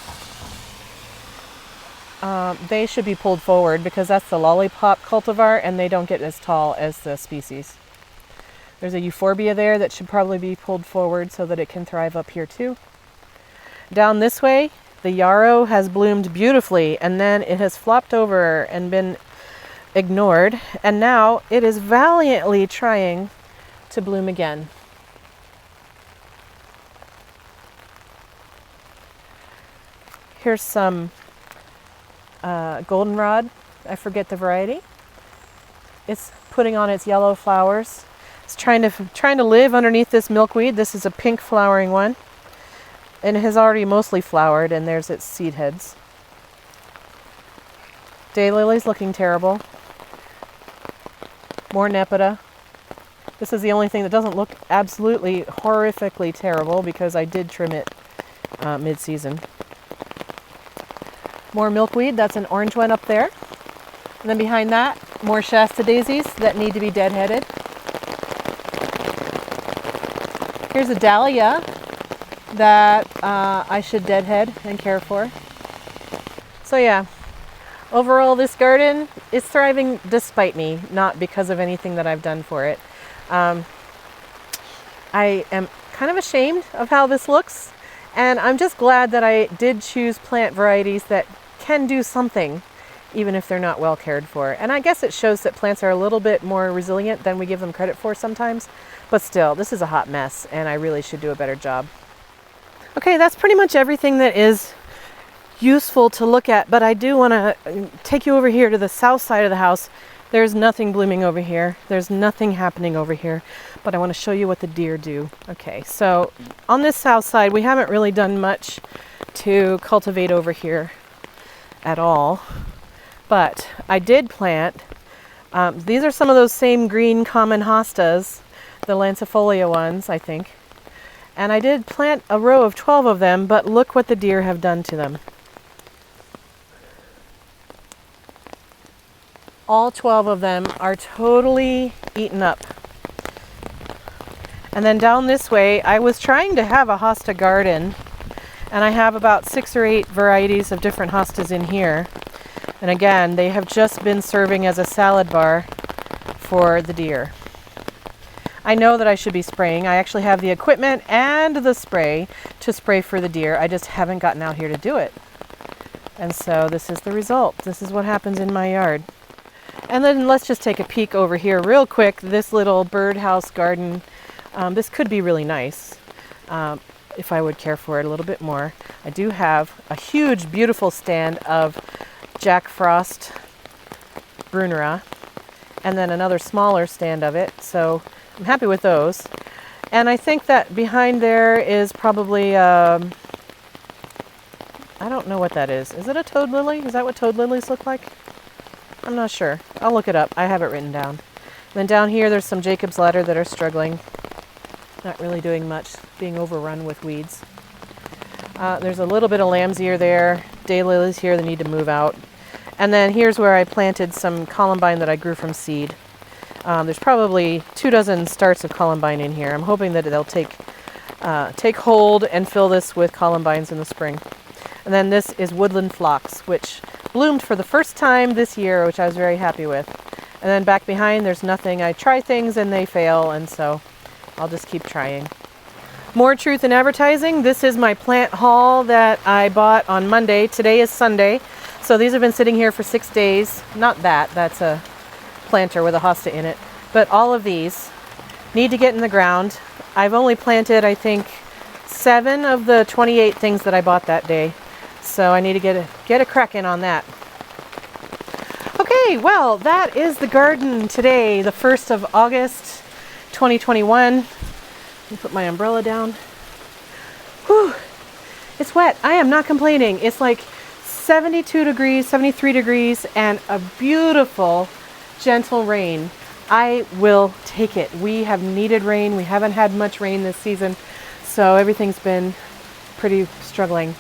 They should be pulled forward because that's the lollipop cultivar and they don't get as tall as the species. There's a euphorbia there that should probably be pulled forward so that it can thrive up here too. Down this way, the yarrow has bloomed beautifully and then it has flopped over and been ignored, and now it is valiantly trying to bloom again. Here's some goldenrod. I forget the variety. It's putting on its yellow flowers. It's trying to live underneath this milkweed. This is a pink flowering one, and it has already mostly flowered, and there's its seed heads. Daylily's looking terrible. More nepeta. This is the only thing that doesn't look absolutely horrifically terrible because I did trim it mid-season. More milkweed. That's an orange one up there. And then behind that, more Shasta daisies that need to be deadheaded. Here's a dahlia that I should deadhead and care for. So yeah, overall this garden is thriving despite me, not because of anything that I've done for it. I am kind of ashamed of how this looks, and I'm just glad that I did choose plant varieties that can do something, even if they're not well cared for. And I guess it shows that plants are a little bit more resilient than we give them credit for sometimes. But still, this is a hot mess, and I really should do a better job. Okay, that's pretty much everything that is useful to look at, but I do want to take you over here to the south side of the house. There's nothing blooming over here. There's nothing happening over here, but I want to show you what the deer do. Okay, so on this south side, we haven't really done much to cultivate over here at all, but I did plant, these are some of those same green common hostas, the lancifolia ones, I think. And I did plant a row of 12 of them, but look what the deer have done to them. All 12 of them are totally eaten up. And then down this way, I was trying to have a hosta garden, and I have about 6 or 8 varieties of different hostas in here. And again, they have just been serving as a salad bar for the deer. I know that I should be spraying. I actually have the equipment and the spray to spray for the deer. I just haven't gotten out here to do it. And so this is the result. This is what happens in my yard. And then let's just take a peek over here real quick. This little birdhouse garden, this could be really nice. if I would care for it a little bit more. I do have a huge, beautiful stand of Jack Frost Brunnera, and then another smaller stand of it, so I'm happy with those. And I think that behind there is probably, I don't know what that is. Is it a toad lily? Is that what toad lilies look like? I'm not sure. I'll look it up. I have it written down. And then down here there's some Jacob's ladder that are struggling. Not really doing much, being overrun with weeds. There's a little bit of lamb's ear there. Daylilies here that need to move out. And then here's where I planted some columbine that I grew from seed. There's probably 24 starts of columbine in here. I'm hoping that they'll take hold and fill this with columbines in the spring. And then this is woodland phlox, which bloomed for the first time this year, which I was very happy with. And then back behind, there's nothing. I try things and they fail, and so I'll just keep trying. More truth in advertising. This is my plant haul that I bought on Monday. Today is Sunday. So these have been sitting here for 6 days. Not that, that's a planter with a hosta in it. But all of these need to get in the ground. I've only planted, I think, 7 of the 28 things that I bought that day. So I need to get a crack in on that. Okay, well, that is the garden today, the 1st of August, 2021. Let me put my umbrella down. Whew, it's wet. I am not complaining. It's like 72 degrees, 73 degrees, and a beautiful, gentle rain. I will take it. We have needed rain. We haven't had much rain this season, so everything's been pretty struggling.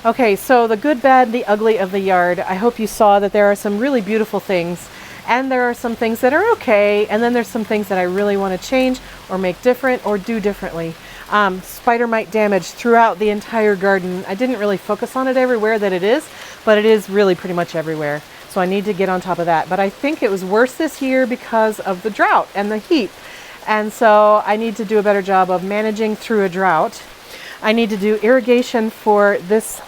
Okay, so the good, bad, the ugly of the yard. I hope you saw that there are some really beautiful things, and there are some things that are okay, and then there's some things that I really want to change or make different or do differently. Spider mite damage throughout the entire garden. I didn't really focus on it everywhere that it is, but it is really pretty much everywhere. So I need to get on top of that. But I think it was worse this year because of the drought and the heat. And so I need to do a better job of managing through a drought. I need to do irrigation for this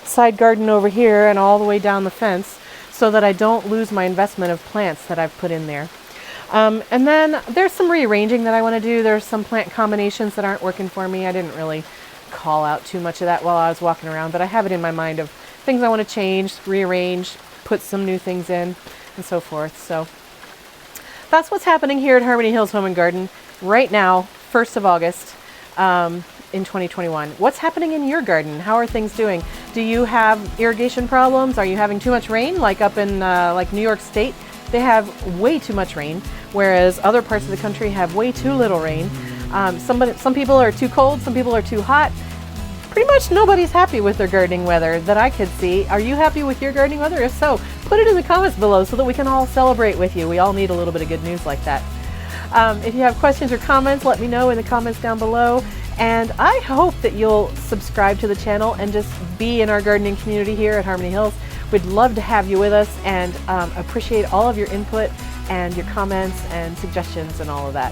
side garden over here and all the way down the fence so that I don't lose my investment of plants that I've put in there. And then there's some rearranging that I want to do. There's some plant combinations that aren't working for me. I didn't really call out too much of that while I was walking around, but I have it in my mind of things I want to change, rearrange, put some new things in, and so forth. So that's what's happening here at Harmony Hills Home and Garden right now, 1st of August. In 2021. What's happening in your garden? How are things doing? Do you have irrigation problems? Are you having too much rain? Like up in like New York State, they have way too much rain, whereas other parts of the country have way too little rain. Some people are too cold, some people are too hot. Pretty much nobody's happy with their gardening weather that I could see. Are you happy with your gardening weather? If so, put it in the comments below so that we can all celebrate with you. We all need a little bit of good news like that. If you have questions or comments, let me know in the comments down below. And I hope that you'll subscribe to the channel and just be in our gardening community here at Harmony Hills. We'd love to have you with us and appreciate all of your input and your comments and suggestions and all of that.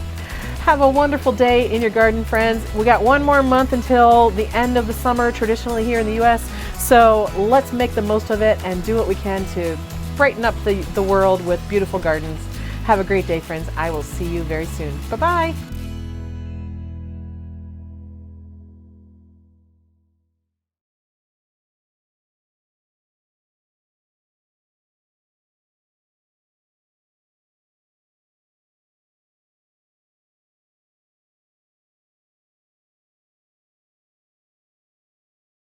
Have a wonderful day in your garden, friends. We got one more month until the end of the summer, traditionally here in the US. So let's make the most of it and do what we can to brighten up the world with beautiful gardens. Have a great day, friends. I will see you very soon. Bye-bye.